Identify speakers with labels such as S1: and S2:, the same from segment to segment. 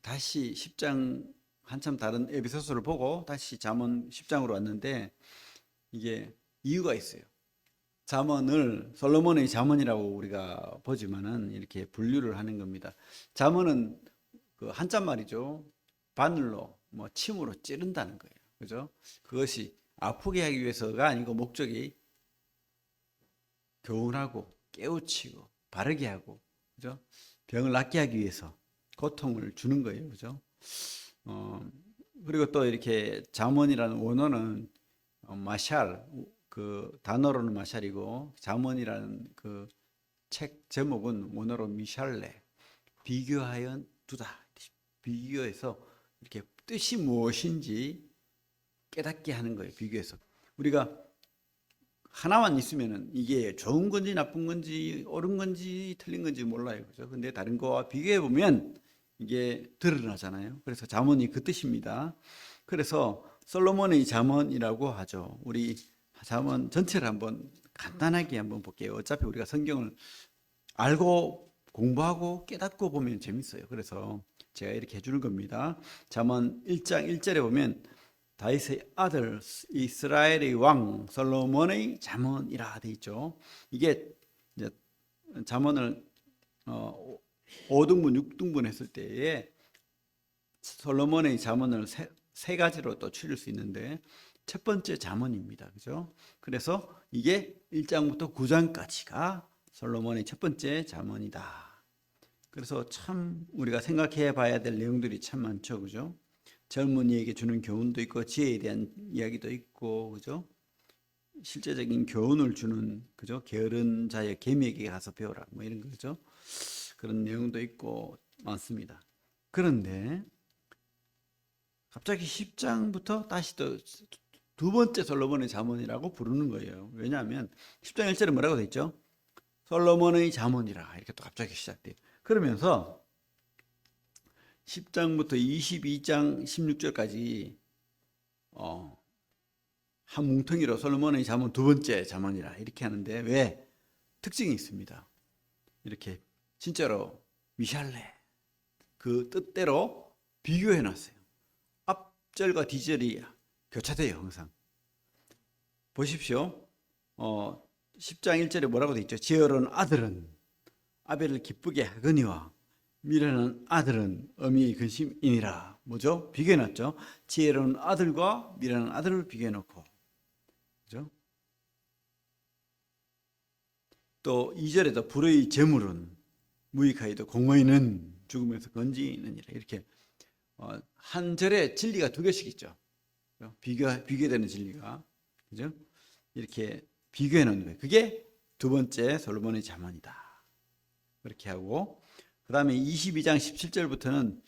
S1: 다시 10장 한참 다른 에베소서를 보고 다시 잠언 10장으로 왔는데 이게 이유가 있어요. 잠언을 솔로몬의 잠언이라고 우리가 보지만은 이렇게 분류를 하는 겁니다. 잠언은 그 한자 말이죠. 바늘로 뭐 침으로 찌른다는 거예요. 그죠? 그것이 아프게 하기 위해서가 아니고 목적이 교훈하고 깨우치고 바르게 하고 그죠? 병을 낫게 하기 위해서 고통을 주는 거예요. 그죠? 어, 그리고 또 이렇게 잠언이라는 원어는 마샬 그 단어로는 마샬이고 잠언이라는 그 책 제목은 원어로 미샬레 비교하여 두다. 비교해서 이렇게 뜻이 무엇인지 깨닫게 하는 거예요. 비교해서 우리가 하나만 있으면은 이게 좋은 건지 나쁜 건지 옳은 건지 틀린 건지 몰라요. 그죠? 근데 다른 거와 비교해 보면 이게 드러나잖아요. 그래서 잠언이 그 뜻입니다. 그래서 솔로몬의 잠언이라고 하죠. 우리 잠언 전체를 한번 간단하게 한번 볼게요. 어차피 우리가 성경을 알고 공부하고 깨닫고 보면 재밌어요. 그래서 제가 이렇게 해주는 겁니다. 잠언 1장 1절에 보면 다윗의 아들 이스라엘의 왕 솔로몬의 잠언이라 돼 있죠. 이게 이제 잠언을 5등분, 6등분 했을 때에 솔로몬의 잠언을 세 가지로 또 추릴 수 있는데 첫 번째 잠언입니다. 그죠? 그래서 이게 1장부터 9장까지가 솔로몬의 첫 번째 잠언이다. 그래서 참 우리가 생각해 봐야 될 내용들이 참 많죠. 그죠? 젊은이에게 주는 교훈도 있고 지혜에 대한 이야기도 있고 그죠? 실제적인 교훈을 주는 그죠? 게으른 자의 개미에게 가서 배워라 뭐 이런 거죠. 그런 내용도 있고 많습니다. 그런데 갑자기 10장부터 다시 또 두 번째 솔로몬의 잠언이라고 부르는 거예요. 왜냐하면 10장 1절에 뭐라고 돼 있죠? 솔로몬의 잠언이라 이렇게 또 갑자기 시작돼요. 그러면서 10장부터 22장 16절까지 한 뭉텅이로 솔로몬의 잠언 두 번째 잠언이라 이렇게 하는데 왜? 특징이 있습니다. 이렇게 진짜로 미샬레 그 뜻대로 비교해 놨어요. 앞절과 뒤절이 교차돼요. 항상 보십시오. 10장 1절에 뭐라고 돼 있죠? 지혜로운 아들은 아벨을 기쁘게 하거니와 미련한 아들은 어미의 근심이니라. 뭐죠? 비교해 놨죠. 지혜로운 아들과 미련한 아들을 비교해 놓고 그죠? 또 2절에도 불의 재물은 무익하여도 공의는 죽음에서 건지느니라. 이렇게 한 절에 진리가 두 개씩 있죠. 비교되는 진리가 그죠? 이렇게 비교해 놓는 거예요. 그게 두 번째 솔로몬의 잠언이다. 그렇게 하고 그 다음에 22장 17절부터는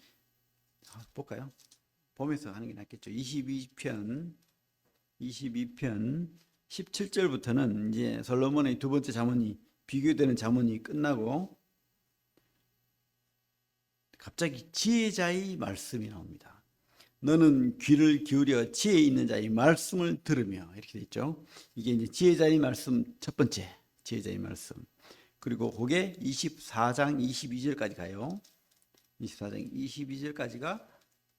S1: 볼까요? 보면서 하는 게 낫겠죠. 22편 17절부터는 이제 솔로몬의 두 번째 잠언이 비교되는 잠언이 끝나고 갑자기 지혜자의 말씀이 나옵니다. 너는 귀를 기울여 지혜 있는 자의 말씀을 들으며 이렇게 돼 있죠. 이게 이제 지혜자의 말씀 첫 번째 지혜자의 말씀. 그리고 그게 24장 22절까지 가요. 24장 22절까지가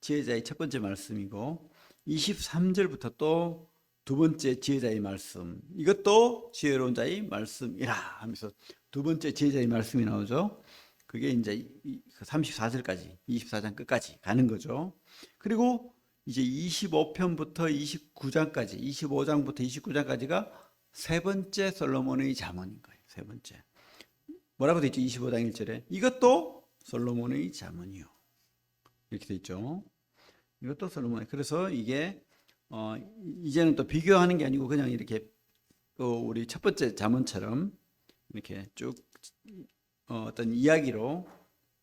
S1: 지혜자의 첫 번째 말씀이고 23절부터 또 두 번째 지혜자의 말씀. 이것도 지혜로운 자의 말씀이라 하면서 두 번째 지혜자의 말씀이 나오죠. 그게 이제 34절까지 24장 끝까지 가는 거죠. 그리고 이제 25편부터 29장까지 25장부터 29장까지가 세 번째 솔로몬의 잠언인 거예요. 세 번째. 뭐라고 돼 있죠? 25장 1절에 이것도 솔로몬의 잠언이요. 이렇게 돼 있죠. 이것도 솔로몬의. 그래서 이게 이제는 또 비교하는 게 아니고 그냥 이렇게 우리 첫 번째 잠언처럼 이렇게 쭉 어떤 이야기로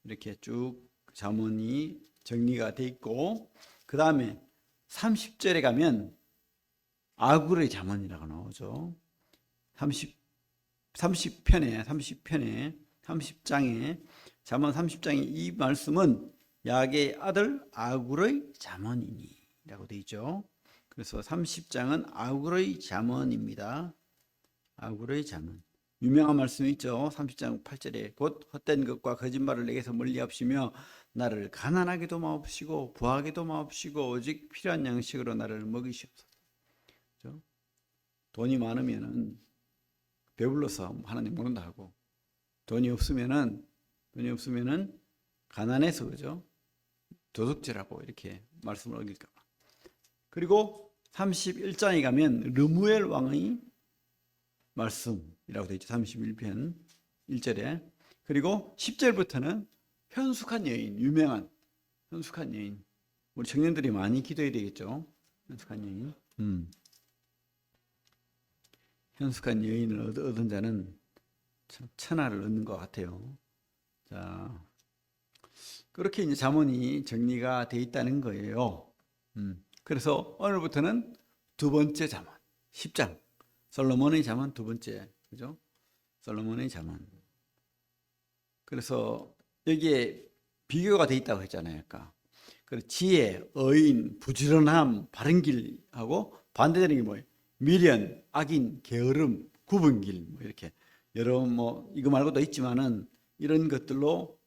S1: 이렇게 쭉 잠언이 정리가 돼 있고 그 다음에 30절에 가면 아굴의 잠언이라고 나오죠. 30편에 30장에 잠언 30장에 이 말씀은 야게의 아들 아굴의 잠언이니 라고 되어 있죠. 그래서 30장은 아굴의 잠언입니다. 아굴의 잠언. 유명한 말씀이 있죠. 30장 8절에 곧 헛된 것과 거짓말을 내게서 멀리 하시며 나를 가난하게도 마옵시고 부하게도 마옵시고 오직 필요한 양식으로 나를 먹이시옵소서. 그렇죠? 돈이 많으면은 배불러서 하나님 모른다 하고, 돈이 없으면은 가난해서, 그죠? 도둑질하고 이렇게 말씀을 어길까 봐. 그리고 31장에 가면 르무엘 왕의 말씀이라고 되어 있죠. 31편 1절에. 그리고 10절부터는 현숙한 여인, 유명한 현숙한 여인. 우리 청년들이 많이 기도해야 되겠죠. 현숙한 여인. 현숙한 여인을 얻은 자는 참 천하를 얻는 것 같아요. 자, 그렇게 이제 잠언이 정리가 되어 있다는 거예요. 그래서 오늘부터는 두 번째 잠언, 10장. 솔로몬의 잠언 두 번째, 그죠? 솔로몬의 잠언. 그래서 여기에 비교가 되어 있다고 했잖아요, 아까. 그래서 지혜, 의인, 부지런함, 바른 길하고 반대되는 게 뭐예요? 미련, 악인, 게으름, 굽은 길, 뭐 이렇게 여러 이거 말고도 있지만은 이런 것들로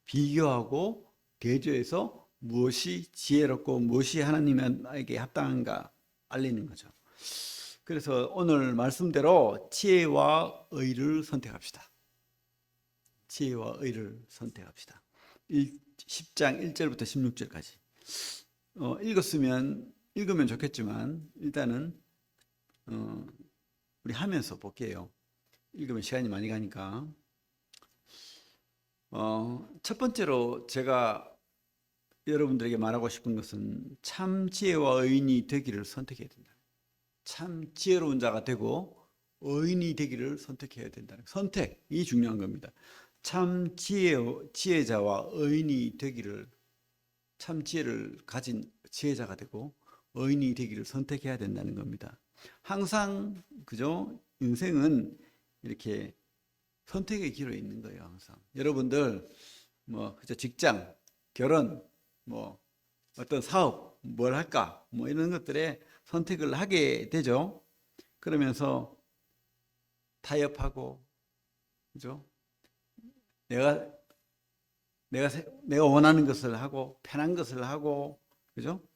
S1: 비교하고 대조해서 무엇이 지혜롭고 무엇이 하나님에게 합당한가 알리는 거죠. 그래서 오늘 말씀대로 지혜와 의를 선택합시다. 지혜와 의를 선택합시다. 10장 1절부터 16절까지. 읽으면 좋겠지만 일단은 우리 하면서 볼게요. 읽으면 시간이 많이 가니까. 첫 번째로 제가 여러분들에게 말하고 싶은 것은 참 지혜와 의인이 되기를 선택해야 된다. 참 지혜로운 자가 되고 의인이 되기를 선택해야 된다는 선택이 중요한 겁니다. 참 지혜자와 의인이 되기를, 참 지혜를 가진 지혜자가 되고 의인이 되기를 선택해야 된다는 겁니다. 항상 그죠? 인생은 이렇게 선택의 기로에 있는 거예요. 항상 여러분들 그죠? 직장, 결혼, 어떤 사업, 뭘 할까, 이런 것들에 선택을 하게 되죠. 그러면서 타협하고, 그죠? 내가 원하는 것을 하고 편한 것을 하고, 그죠?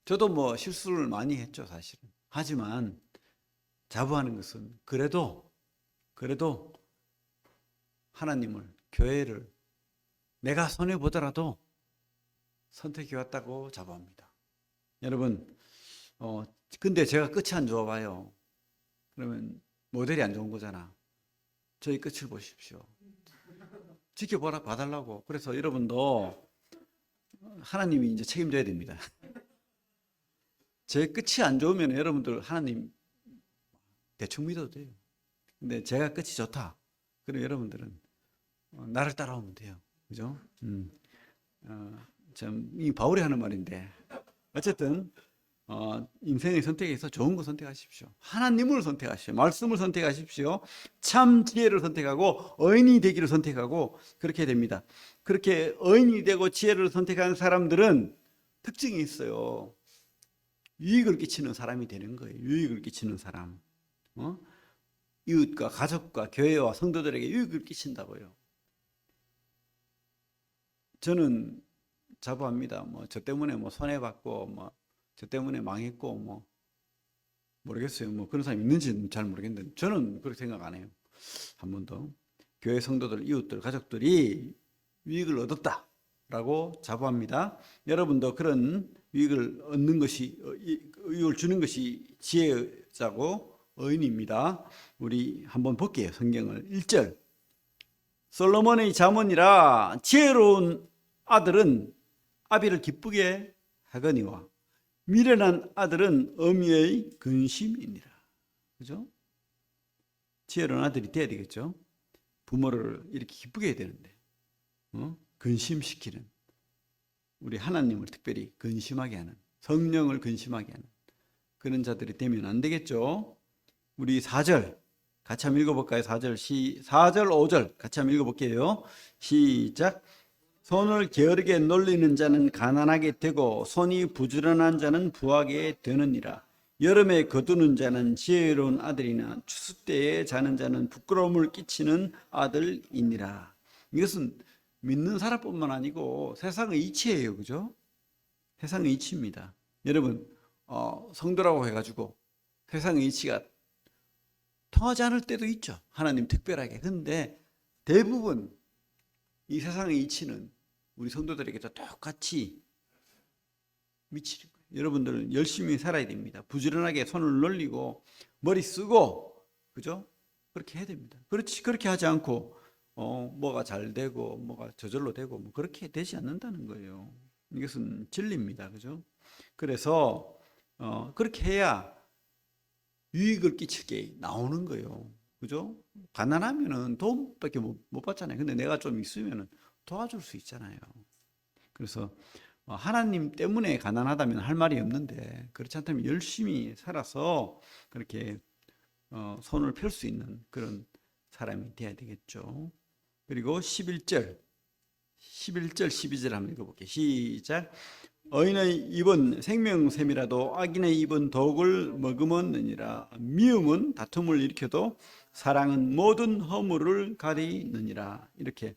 S1: 저도 실수를 많이 했죠, 사실은. 하지만 자부하는 것은 그래도 하나님을, 교회를 내가 손해 보더라도 선택해 왔다고 자부합니다. 여러분, 근데 제가 끝이 안 좋아 봐요. 그러면 모델이 안 좋은 거잖아. 저희 끝을 보십시오. 지켜보라 봐달라고. 그래서 여러분도 하나님이 이제 책임져야 됩니다. 제 끝이 안 좋으면 여러분들 하나님 대충 믿어도 돼요. 근데 제가 끝이 좋다. 그럼 여러분들은 나를 따라오면 돼요. 그죠? 이 바울이 하는 말인데 어쨌든 인생의 선택에서 좋은 거 선택하십시오. 하나님을 선택하십시오. 말씀을 선택하십시오. 참 지혜를 선택하고 의인이 되기를 선택하고 그렇게 됩니다. 그렇게 의인이 되고 지혜를 선택한 사람들은 특징이 있어요. 유익을 끼치는 사람이 되는 거예요. 유익을 끼치는 사람. 이웃과 가족과 교회와 성도들에게 유익을 끼친다고요. 저는 자부합니다. 저 때문에 손해봤고, 저 때문에 망했고, 모르겠어요. 그런 사람이 있는지는 잘 모르겠는데, 저는 그렇게 생각 안 해요. 한 번도. 교회 성도들, 이웃들, 가족들이 유익을 얻었다라고 자부합니다. 여러분도 그런 유익을 얻는 것이, 유익을 주는 것이 지혜자고 의인입니다. 우리 한번 볼게요. 성경을. 1절. 솔로몬의 잠언이라 지혜로운 아들은 아비를 기쁘게 하거니와 미련한 아들은 어미의 근심이니라. 그죠? 지혜로운 아들이 돼야 되겠죠? 부모를 이렇게 기쁘게 해야 되는데, 근심시키는, 우리 하나님을 특별히 근심하게 하는, 성령을 근심하게 하는 그런 자들이 되면 안 되겠죠? 우리 4절 같이 한번 읽어볼까요? 4절, 5절 같이 한번 읽어볼게요. 시작. 손을 게으르게 놀리는 자는 가난하게 되고 손이 부지런한 자는 부하게 되느니라. 여름에 거두는 자는 지혜로운 아들이나 추수 때에 자는 자는 부끄러움을 끼치는 아들이니라. 이것은 믿는 사람뿐만 아니고 세상의 이치예요, 그죠? 세상의 이치입니다. 여러분, 성도라고 해가지고 세상의 이치가 통하지 않을 때도 있죠. 하나님 특별하게. 근데 대부분 이 세상의 이치는 우리 성도들에게도 똑같이 미치는 거예요. 여러분들 열심히 살아야 됩니다. 부지런하게 손을 놀리고 머리 쓰고, 그죠? 그렇게 해야 됩니다. 그렇게 하지 않고 뭐가 잘 되고 뭐가 저절로 되고 뭐 그렇게 되지 않는다는 거예요. 이것은 진리입니다. 그죠? 그래서 그렇게 해야 유익을 끼칠 게 나오는 거예요. 그죠? 가난하면은 돈밖에 못 받잖아요. 근데 내가 좀 있으면은 도와줄 수 있잖아요. 그래서 하나님 때문에 가난하다면 할 말이 없는데, 그렇지 않다면 열심히 살아서 그렇게 손을 펼 수 있는 그런 사람이 돼야 되겠죠. 그리고 11절 12절 한번 읽어볼게요. 시작. 의인의 입은 생명샘이라도 악인의 입은 독을 머금었느니라. 미움은 다툼을 일으켜도 사랑은 모든 허물을 가리느니라. 이렇게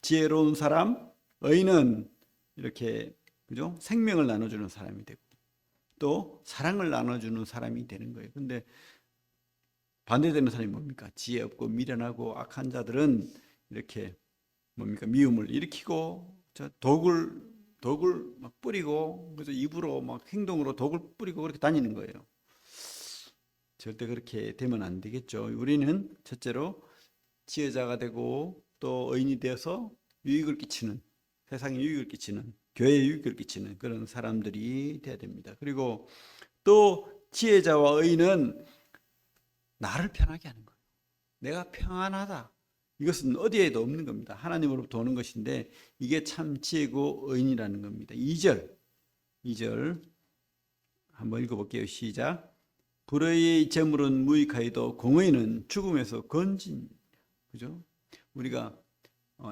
S1: 지혜로운 사람, 의인은 이렇게, 그죠? 생명을 나눠주는 사람이 되고 또 사랑을 나눠주는 사람이 되는 거예요. 근데 반대되는 사람이 뭡니까? 지혜 없고 미련하고 악한 자들은 이렇게 뭡니까? 미움을 일으키고 독을 막 뿌리고, 그래서 입으로 막 행동으로 독을 뿌리고 그렇게 다니는 거예요. 절대 그렇게 되면 안 되겠죠. 우리는 첫째로 지혜자가 되고 또 의인이 되어서 유익을 끼치는, 세상에 유익을 끼치는, 교회에 유익을 끼치는 그런 사람들이 돼야 됩니다. 그리고 또 지혜자와 의인은 나를 편하게 하는 거예요. 내가 평안하다. 이것은 어디에도 없는 겁니다. 하나님으로부터 오는 것인데 이게 참 지혜고 의인이라는 겁니다. 2절 한번 읽어볼게요. 시작. 불의의 재물은 무익하여도 공의는 죽음에서 건진. 그죠? 우리가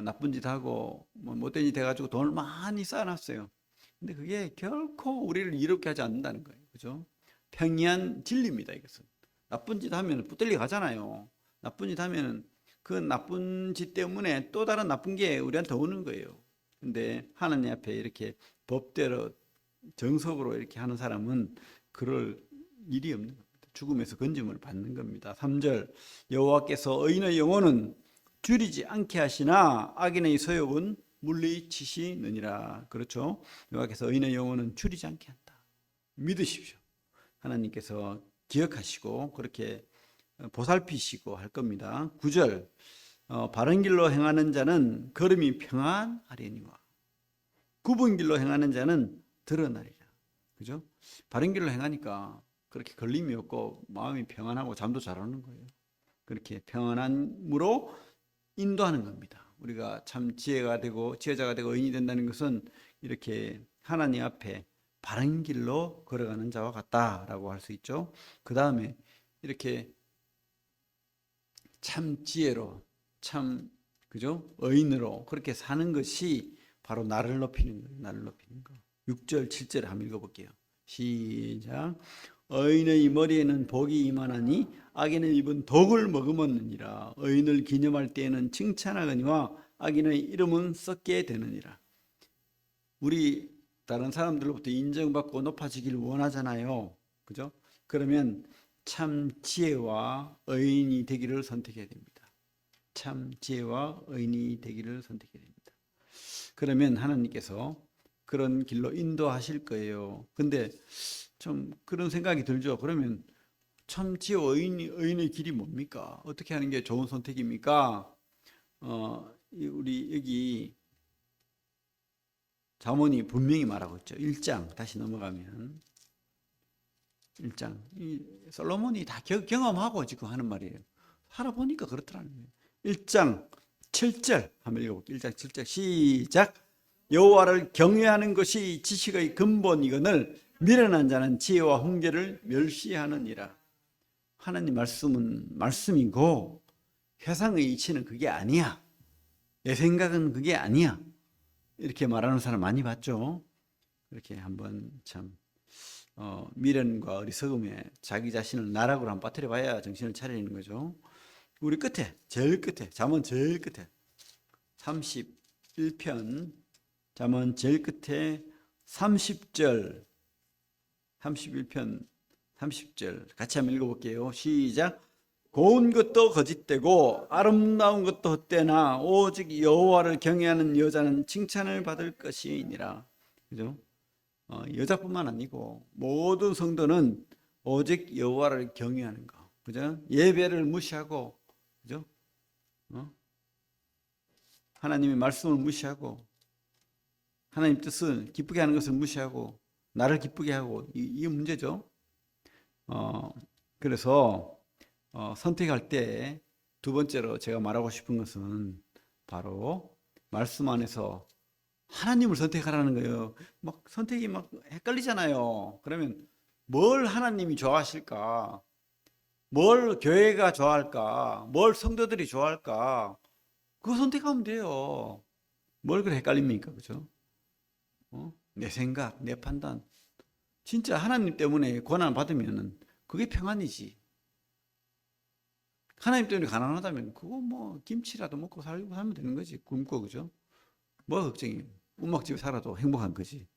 S1: 나쁜 짓 하고 뭐 못된 짓 해가지고 돈을 많이 쌓아놨어요. 근데 그게 결코 우리를 이롭게 하지 않는다는 거예요. 그죠? 평이한 진리입니다. 이것은 나쁜 짓 하면 붙들려 가잖아요. 나쁜 짓 하면 그 나쁜 짓 때문에 또 다른 나쁜 게 우리한테 오는 거예요. 근데 하나님 앞에 이렇게 법대로 정석으로 이렇게 하는 사람은 그럴 일이 없는 겁니다. 죽음에서 건짐을 받는 겁니다. 3절 여호와께서 의인의 영혼은 줄이지 않게 하시나 악인의 소욕은 물리치시느니라. 그렇죠? 여호와께서 의인의 영혼은 줄이지 않게 한다. 믿으십시오. 하나님께서 기억하시고 그렇게 보살피시고 할 겁니다. 9절 바른 길로 행하는 자는 걸음이 평안하려니와 굽은 길로 행하는 자는 드러나리라. 그죠? 바른 길로 행하니까 그렇게 걸림이 없고 마음이 평안하고 잠도 잘 오는 거예요. 그렇게 평안함으로 인도하는 겁니다. 우리가 참 지혜자가 되고 의인이 된다는 것은 이렇게 하나님 앞에 바른 길로 걸어가는 자와 같다라고 할 수 있죠. 그 다음에 이렇게 참 지혜로, 참, 그죠? 의인으로 그렇게 사는 것이 바로 나를 높이는 거예요. 나를 높이는 거. 6절, 7절 한번 읽어볼게요. 시작. 의인의 머리에는 복이 임하나니 악인의 입은 독을 머금었느니라. 의인을 기념할 때에는 칭찬하거니와 악인의 이름은 썩게 되느니라. 우리 다른 사람들로부터 인정받고 높아지길 원하잖아요. 그죠? 그러면 참 지혜와 의인이 되기를 선택해야 됩니다. 참 지혜와 의인이 되기를 선택해야 됩니다. 그러면 하나님께서 그런 길로 인도하실 거예요. 근데 좀 그런 생각이 들죠. 그러면 참 지혜와 의인의 길이 뭡니까? 어떻게 하는 게 좋은 선택입니까? 우리 여기 잠언이 분명히 말하고 있죠. 1장 다시 넘어가면 1장 솔로몬이 다 경험하고 지금 하는 말이에요. 살아보니까 그렇더라는 거예요. 1장 7절 한번 읽어볼게요. 1장 7절 시작. 여호와를 경외하는 것이 지식의 근본이거늘 미련한 자는 지혜와 훈계를 멸시하느니라. 하나님 말씀은 말씀이고 세상의 이치는 그게 아니야. 내 생각은 그게 아니야. 이렇게 말하는 사람 많이 봤죠. 그렇게 한번 참 미련과 어리석음에 자기 자신을 나락으로 한번 빠뜨려 봐야 정신을 차리는 거죠. 우리 끝에, 제일 끝에, 잠언 제일 끝에 31편 잠언 제일 끝에 30절 31편 30절 같이 한번 읽어볼게요. 시작. 고운 것도 거짓되고 아름다운 것도 헛되나 오직 여호와를 경외하는 여자는 칭찬을 받을 것이니라. 그죠? 여자뿐만 아니고 모든 성도는 오직 여호와를 경외하는 거. 그죠? 예배를 무시하고, 그죠? 하나님의 말씀을 무시하고 하나님 뜻을 기쁘게 하는 것을 무시하고 나를 기쁘게 하고 이게 문제죠. 그래서 선택할 때 두 번째로 제가 말하고 싶은 것은 바로 말씀 안에서 하나님을 선택하라는 거예요. 막 선택이 막 헷갈리잖아요. 그러면 뭘 하나님이 좋아하실까? 뭘 교회가 좋아할까? 뭘 성도들이 좋아할까? 그거 선택하면 돼요. 뭘 그래 헷갈립니까? 그죠? 내 생각, 내 판단. 진짜 하나님 때문에 고난을 받으면 그게 평안이지. 하나님 때문에 가난하다면 그거 뭐 김치라도 먹고 살고 살면 되는 거지. 굶고, 그죠? 뭐 걱정이에요. 움막집에 살아도 행복한 거지.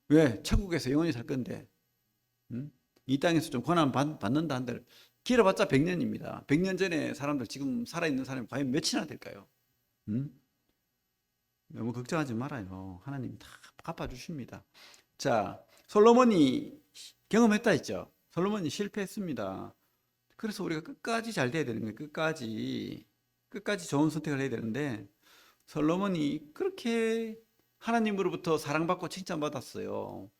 S1: 왜? 천국에서 영원히 살 건데. 이 땅에서 좀 고난 받는다 한들 길어봤자 100년입니다. 100년 전에 사람들 지금 살아있는 사람이 과연 몇이나 될까요? 너무 걱정하지 말아요. 하나님이 다 갚아주십니다. 자, 솔로몬이 경험했다 했죠. 솔로몬이 실패했습니다. 그래서 우리가 끝까지 잘 돼야 되는 거예요. 끝까지 좋은 선택을 해야 되는데 솔로몬이 그렇게 하나님으로부터 사랑받고 칭찬받았어요.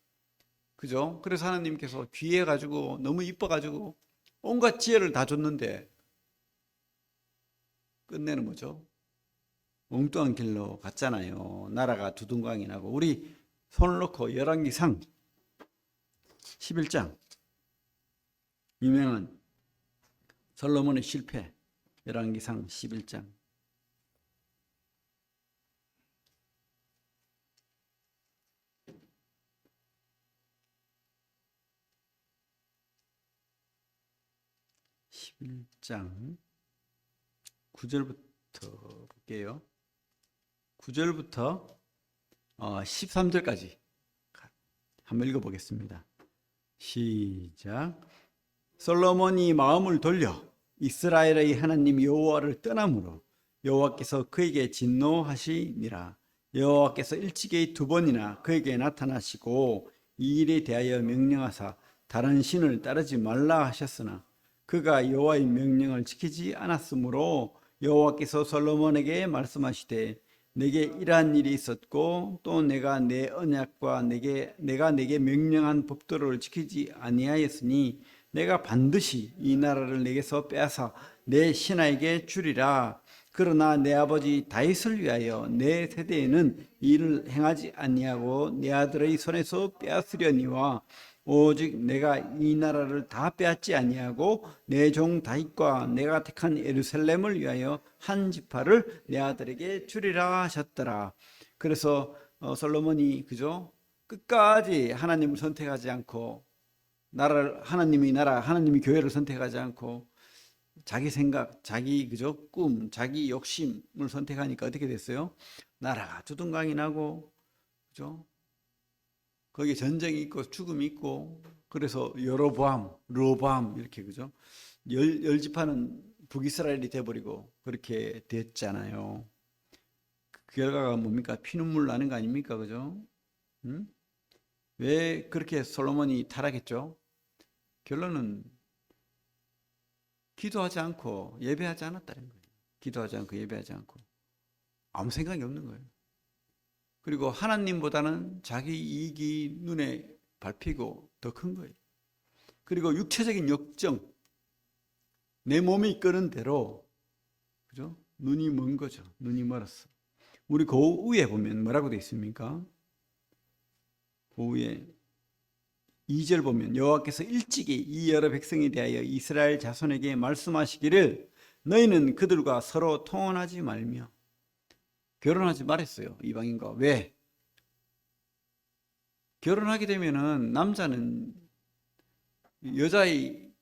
S1: 그죠? 그래서 하나님께서 귀해가지고 너무 이뻐가지고 온갖 지혜를 다 줬는데 끝내는 뭐죠? 엉뚱한 길로 갔잖아요. 나라가 두둥강이 나고. 우리 손을 놓고 열왕기상 11장 유명한 솔로몬의 실패 열왕기상 11장 11장 9절부터 볼게요. 9절부터 13절까지 한번 읽어보겠습니다. 시작. 솔로몬이 마음을 돌려 이스라엘의 하나님 여호와를 떠남으로 여호와께서 그에게 진노하시니라. 여호와께서 일찍이 2번이나 그에게 나타나시고 이 일에 대하여 명령하사 다른 신을 따르지 말라 하셨으나 그가 여호와의 명령을 지키지 않았으므로 여호와께서 솔로몬에게 말씀하시되 내게 이러한 일이 있었고 또 내가 내 언약과 내가 내게 명령한 법도를 지키지 아니하였으니 내가 반드시 이 나라를 내게서 빼앗아 내 신하에게 주리라. 그러나 내 아버지 다윗을 위하여 내 세대에는 이를 행하지 아니하고 내 아들의 손에서 빼앗으려니와 오직 내가 이 나라를 다 빼앗지 아니하고 내 종 다윗과 내가 택한 예루살렘을 위하여 한 지파를 내 아들에게 주리라 하셨더라. 그래서 솔로몬이 그죠? 끝까지 하나님을 선택하지 않고 하나님이 교회를 선택하지 않고 자기 생각, 자기 그죠? 꿈, 자기 욕심을 선택하니까 어떻게 됐어요? 나라가 두둥강이 나고 그죠? 거기에 전쟁이 있고 죽음이 있고 그래서 여로보암, 르호보암 이렇게 그죠? 열 지파는 북이스라엘이 돼버리고 그렇게 됐잖아요. 그 결과가 뭡니까? 피눈물 나는 거 아닙니까? 그죠? 왜 그렇게 솔로몬이 타락했죠? 결론은 기도하지 않고 예배하지 않았다는 거예요. 기도하지 않고 예배하지 않고 아무 생각이 없는 거예요. 그리고 하나님보다는 자기 이익이 눈에 밟히고 더 큰 거예요. 그리고 육체적인 욕정, 내 몸이 이끄는 대로 그죠? 눈이 먼 거죠. 눈이 멀었어. 우리 그 위에 보면 뭐라고 되어 있습니까? 그 위에 2절 보면 여호와께서 일찍이 이 여러 백성에 대하여 이스라엘 자손에게 말씀하시기를 너희는 그들과 서로 통혼하지 말며 결혼하지 말았어요. 이방인과. 왜? 결혼하게 되면은 남자는 여자의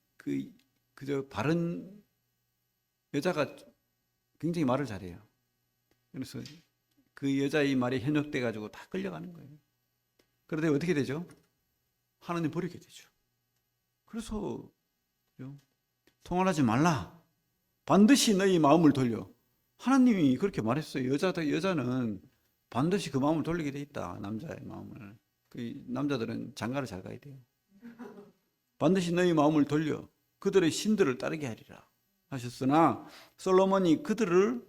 S1: 그저 바른 여자가 굉장히 말을 잘해요. 그래서 그 여자의 말이 현혹돼 가지고 다 끌려가는 거예요. 그러다 어떻게 되죠? 하나님 버리게 되죠. 그래서 통화하지 말라. 반드시 너희 마음을 돌려. 하나님이 그렇게 말했어요. 여자는 반드시 그 마음을 돌리게 돼 있다. 남자의 마음을. 그 남자들은 장가를 잘 가야 돼요. 반드시 너희 마음을 돌려 그들의 신들을 따르게 하리라 하셨으나 솔로몬이 그들을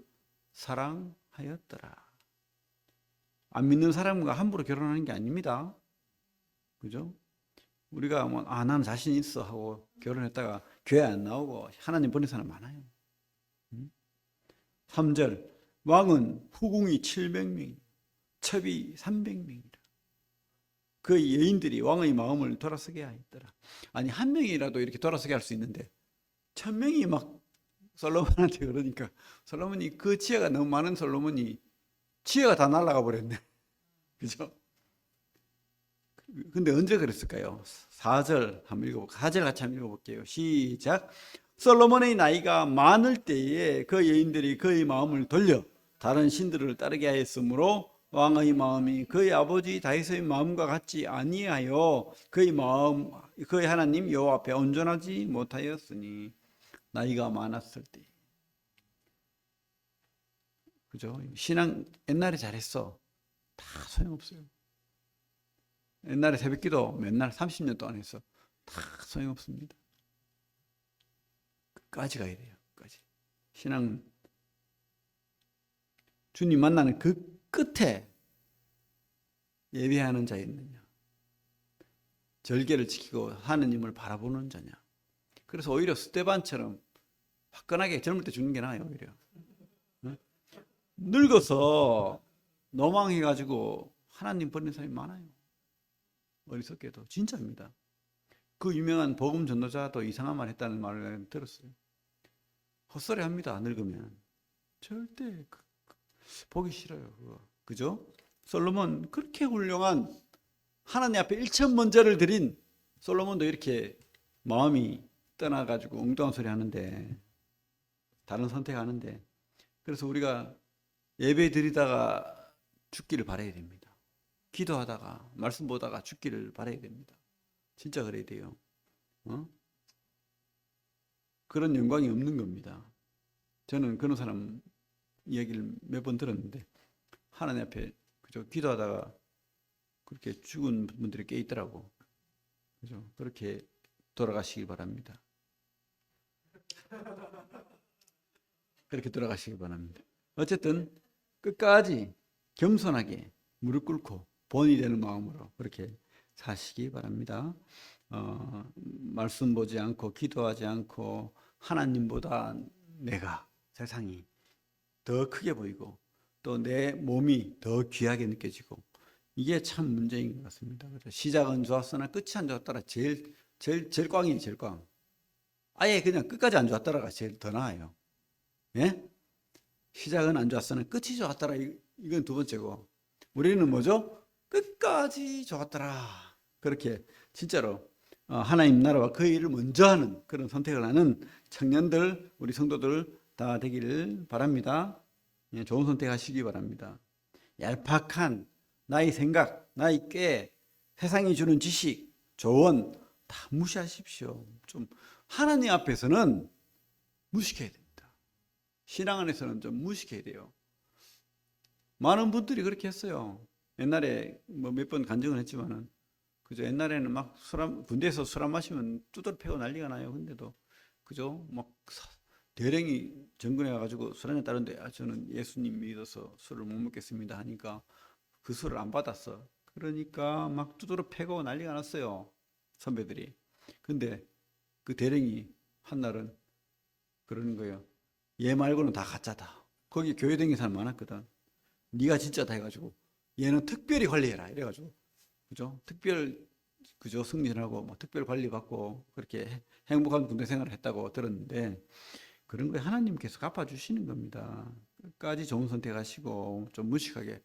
S1: 사랑하였더라. 안 믿는 사람과 함부로 결혼하는 게 아닙니다. 그죠? 우리가 나는 자신 있어 하고 결혼했다가 교회 안 나오고 하나님 버린 사람 많아요. 3절 왕은 후궁이 700명, 첩이 300명이라. 그 여인들이 왕의 마음을 돌아서게 하였더라. 아니 한 명이라도 이렇게 돌아서게 할 수 있는데 1000명이 막 솔로몬한테 그러니까 솔로몬이 그 지혜가 너무 많은 솔로몬이 지혜가 다 날아가 버렸네. 그죠? 근데 언제 그랬을까요? 4절 한번 읽어볼게요. 4절 같이 한번 읽어볼게요. 시작. 솔로몬의 나이가 많을 때에 그 여인들이 그의 마음을 돌려 다른 신들을 따르게 하였으므로 왕의 마음이 그의 아버지 다윗의 마음과 같지 아니하여 그의 하나님 여호와 앞에 온전하지 못하였으니 나이가 많았을 때. 그죠? 신앙 옛날에 잘했어. 다 소용없어요. 옛날에 새벽기도 맨날 30년 동안 했어. 다 소용없습니다. 끝까지 가야 돼요. 끝까지. 신앙 주님 만나는 그 끝에 예배하는 자였느냐, 절개를 지키고 하느님을 바라보는 자냐. 그래서 오히려 스데반처럼 화끈하게 젊을 때 죽는 게 나아요. 오히려 늙어서 노망해가지고 하나님 버리는 사람이 많아요. 어리석게도 진짜입니다. 그 유명한 복음 전도자도 이상한 말 했다는 말을 들었어요. 헛소리 합니다. 늙으면 절대 보기 싫어요. 그거. 그죠? 솔로몬 그렇게 훌륭한 하나님 앞에 일천번제를 드린 솔로몬도 이렇게 마음이 떠나가지고 엉뚱한 소리 하는데, 다른 선택하는데, 그래서 우리가 예배 드리다가 죽기를 바라야 됩니다. 기도하다가 말씀 보다가 죽기를 바라야 됩니다. 진짜 그래야 돼요. 그런 영광이 없는 겁니다. 저는 그런 사람 이야기를 몇 번 들었는데 하나님 앞에 그저 기도하다가 그렇게 죽은 분들이 꽤 있더라고. 그죠? 그렇게 돌아가시기 바랍니다. 그렇게 돌아가시기 바랍니다. 어쨌든 끝까지 겸손하게 무릎 꿇고 본이 되는 마음으로 그렇게 사시기 바랍니다. 말씀 보지 않고 기도하지 않고 하나님보다 내가 세상이 더 크게 보이고 또 내 몸이 더 귀하게 느껴지고, 이게 참 문제인 것 같습니다. 시작은 좋았으나 끝이 안 좋았더라. 제일 꽝이에요. 제일 꽝. 아예 그냥 끝까지 안 좋았더라가 제일 더 나아요. 예? 시작은 안 좋았으나 끝이 좋았더라. 이건 두 번째고, 우리는 뭐죠? 끝까지 좋았더라. 그렇게 진짜로 하나님 나라와 그 일을 먼저 하는 그런 선택을 하는 청년들, 우리 성도들 다 되기를 바랍니다. 예, 좋은 선택하시기 바랍니다. 얄팍한 나의 생각, 나의 꾀, 세상이 주는 지식, 조언 다 무시하십시오. 좀 하나님 앞에서는 무식해야 됩니다. 신앙 안에서는 좀 무식해야 돼요. 많은 분들이 그렇게 했어요. 옛날에 뭐 몇 번 간증을 했지만은, 그죠? 옛날에는 막 군대에서 술 안 마시면 두드러 패고 난리가 나요. 근데도 그죠? 막 대령이 정근해 가지고 술 한잔 따르는데, 저는 예수님 믿어서 술을 못 먹겠습니다 하니까 그 술을 안 받았어. 그러니까 막 두드러 패고 난리가 났어요. 선배들이. 근데 그 대령이 한날은 그러는 거예요. 얘 말고는 다 가짜다. 거기 교회 다니는 사람 많았거든. 네가 진짜다 해가지고 얘는 특별히 관리해라 이래가지고, 그죠? 그죠? 승진하고 뭐 특별 관리 받고 그렇게 행복한 군대 생활을 했다고 들었는데, 그런 거에 하나님께서 갚아주시는 겁니다. 끝까지 좋은 선택하시고 좀 무식하게,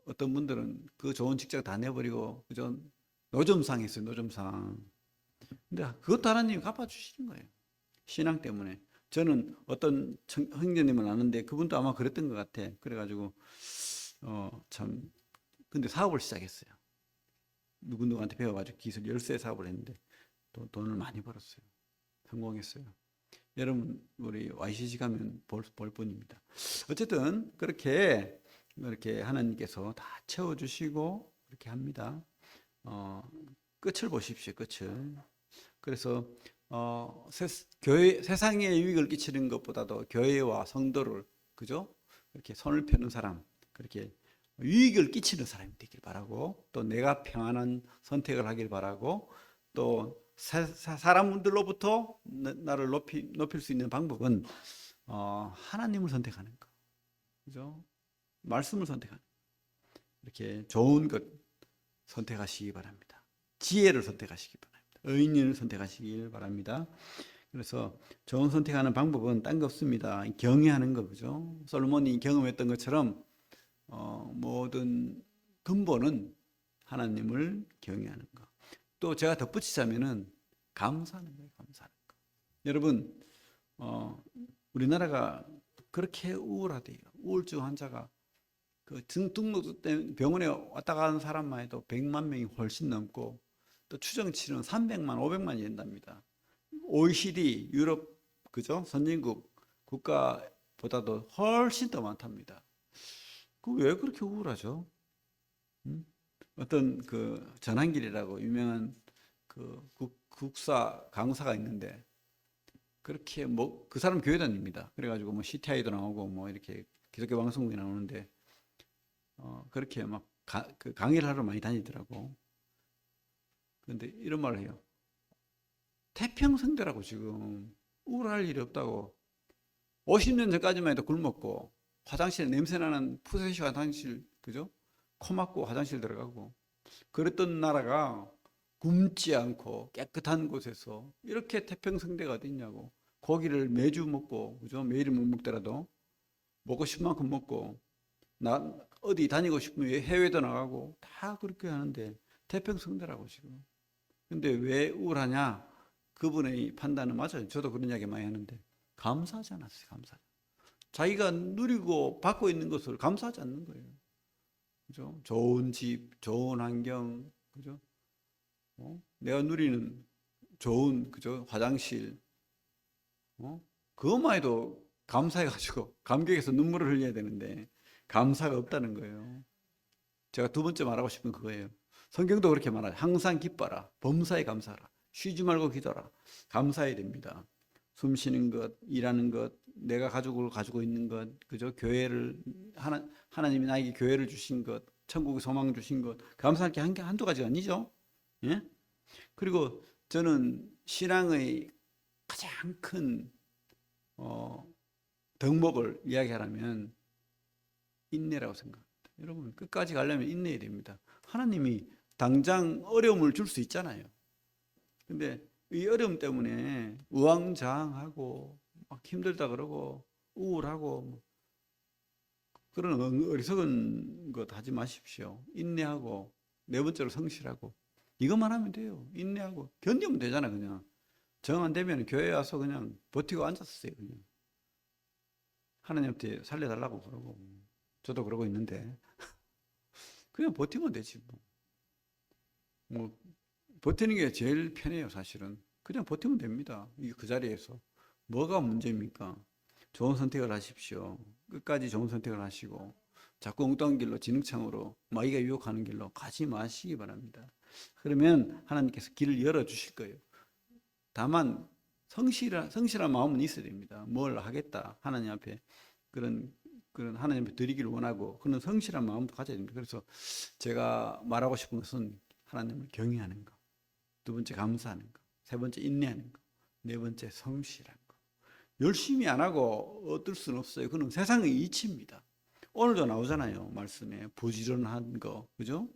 S1: 어떤 분들은 그 좋은 직장 다 내버리고 그죠? 노점상 했어요. 노점상. 근데 그것도 하나님이 갚아주시는 거예요. 신앙 때문에. 저는 어떤 형제님을 아는데 그분도 아마 그랬던 것 같아. 그래가지고 참 근데 사업을 시작했어요. 누구누구한테 배워가지고 기술 열쇠 사업을 했는데 또 돈을 많이 벌었어요. 성공했어요. 여러분 우리 YCC 가면 볼 뿐입니다. 어쨌든 그렇게 하나님께서 다 채워주시고 그렇게 합니다. 끝을 보십시오. 끝을. 그래서 세상에 유익을 끼치는 것보다도 교회와 성도를 그죠? 이렇게 손을 펴는 사람, 그렇게 유익을 끼치는 사람이 되길 바라고, 또 내가 평안한 선택을 하길 바라고, 또 사람들로부터 나를 높일 수 있는 방법은 하나님을 선택하는 거, 그죠? 말씀을 선택하는 거. 이렇게 좋은 것 선택하시기 바랍니다. 지혜를 선택하시기 바랍니다. 의인을 선택하시길 바랍니다. 그래서 좋은 선택하는 방법은 딴 거 없습니다. 경외하는 거, 그죠? 솔로몬이 경험했던 것처럼 모든 근본은 하나님을 경외하는 거. 또 제가 덧붙이자면은 감사하는 거예요. 감사하는 거. 여러분, 우리나라가 그렇게 우울하대요. 우울증 환자가 그 등록도 때문에 병원에 왔다 가는 사람만 해도 100만 명이 훨씬 넘고, 또 추정치는 300만, 500만이 된답니다. OECD, 유럽, 그죠? 선진국 국가보다도 훨씬 더 많답니다. 그 왜 그렇게 우울하죠? 어떤 그 전한길이라고 유명한 그 국사 강사가 있는데, 그렇게 뭐 그 사람 교회 다닙니다. 그래가지고 뭐 CTI도 나오고 뭐 이렇게 기독교 방송국에 나오는데 그렇게 막 그 강의를 하러 많이 다니더라고. 그런데 이런 말을 해요. 태평성대라고 지금 우울할 일이 없다고. 50년 전까지만 해도 굶었고 화장실에 냄새나는 푸세시 화장실, 그죠? 코 막고 화장실 들어가고 그랬던 나라가 굶지 않고 깨끗한 곳에서 이렇게 태평성대가 어디 있냐고. 고기를 매주 먹고, 그죠? 매일은 못 먹더라도 먹고 싶은 만큼 먹고, 나 어디 다니고 싶으면 해외도 나가고 다 그렇게 하는데 태평성대라고 지금. 근데 왜 우울하냐? 그분의 판단은 맞아요. 저도 그런 이야기 많이 하는데 감사하지 않았어요. 감사. 자기가 누리고 받고 있는 것을 감사하지 않는 거예요. 그죠? 좋은 집, 좋은 환경, 그죠? 내가 누리는 좋은, 그죠? 화장실, 그것만 해도 감사해가지고 감격해서 눈물을 흘려야 되는데 감사가 없다는 거예요. 제가 두 번째 말하고 싶은 그거예요. 성경도 그렇게 말하죠. 항상 기뻐라. 범사에 감사하라. 쉬지 말고 기도하라. 감사해야 됩니다. 숨 쉬는 것, 일하는 것, 내가 가족을 가지고 있는 것, 그죠? 교회를, 하나님이 나에게 교회를 주신 것, 천국의 소망 주신 것, 감사할 게 한두 가지가 아니죠. 예? 그리고 저는 신앙의 가장 큰, 덕목을 이야기하라면 인내라고 생각합니다. 여러분, 끝까지 가려면 인내해야 됩니다. 하나님이 당장 어려움을 줄 수 있잖아요. 근데 이 어려움 때문에 우왕좌왕하고 막 힘들다 그러고 우울하고 그런 어리석은 것 하지 마십시오. 인내하고 네 번째로 성실하고 이것만 하면 돼요. 인내하고 견디면 되잖아. 그냥 정 안 되면 교회 와서 그냥 버티고 앉았어요. 그냥 하나님한테 살려달라고 그러고 저도 그러고 있는데 그냥 버티면 되지 뭐. 뭐 버티는 게 제일 편해요, 사실은. 그냥 버티면 됩니다. 이게 그 자리에서. 뭐가 문제입니까? 좋은 선택을 하십시오. 끝까지 좋은 선택을 하시고, 자꾸 엉뚱한 길로, 진흙창으로, 마귀가 유혹하는 길로 가지 마시기 바랍니다. 그러면 하나님께서 길을 열어주실 거예요. 다만, 성실한 마음은 있어야 됩니다. 뭘 하겠다. 하나님 앞에 그런 하나님 앞에 드리기를 원하고, 그런 성실한 마음도 가져야 됩니다. 그래서 제가 말하고 싶은 것은 하나님을 경외하는 것. 두 번째 감사하는 거, 세 번째 인내하는 거, 네 번째 성실한 거. 열심히 안 하고 얻을 수는 없어요. 그건 세상의 이치입니다. 오늘도 나오잖아요. 말씀에 부지런한 거, 그죠?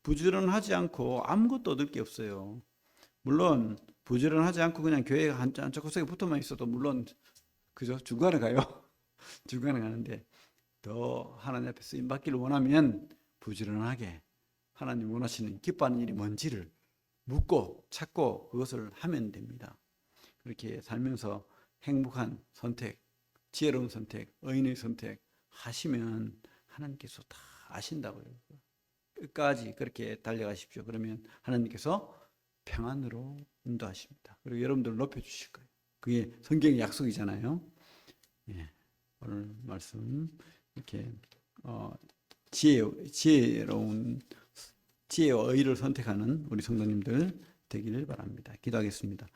S1: 부지런하지 않고 아무것도 얻을 게 없어요. 물론 부지런하지 않고 그냥 교회 한쪽 구석에 붙어만 있어도 물론 그죠? 중간에 가요. 중간에 가는데 더 하나님 앞에 쓰임 받기를 원하면 부지런하게 하나님 원하시는 기뻐하는 일이 뭔지를 묻고 찾고 그것을 하면 됩니다. 그렇게 살면서 행복한 선택, 지혜로운 선택, 의인의 선택 하시면 하나님께서 다 아신다고요. 끝까지 그렇게 달려가십시오. 그러면 하나님께서 평안으로 인도하십니다. 그리고 여러분들 높여주실 거예요. 그게 성경의 약속이잖아요. 예, 오늘 말씀 이렇게 지혜로운 지혜와 의를 선택하는 우리 성도님들 되기를 바랍니다. 기도하겠습니다.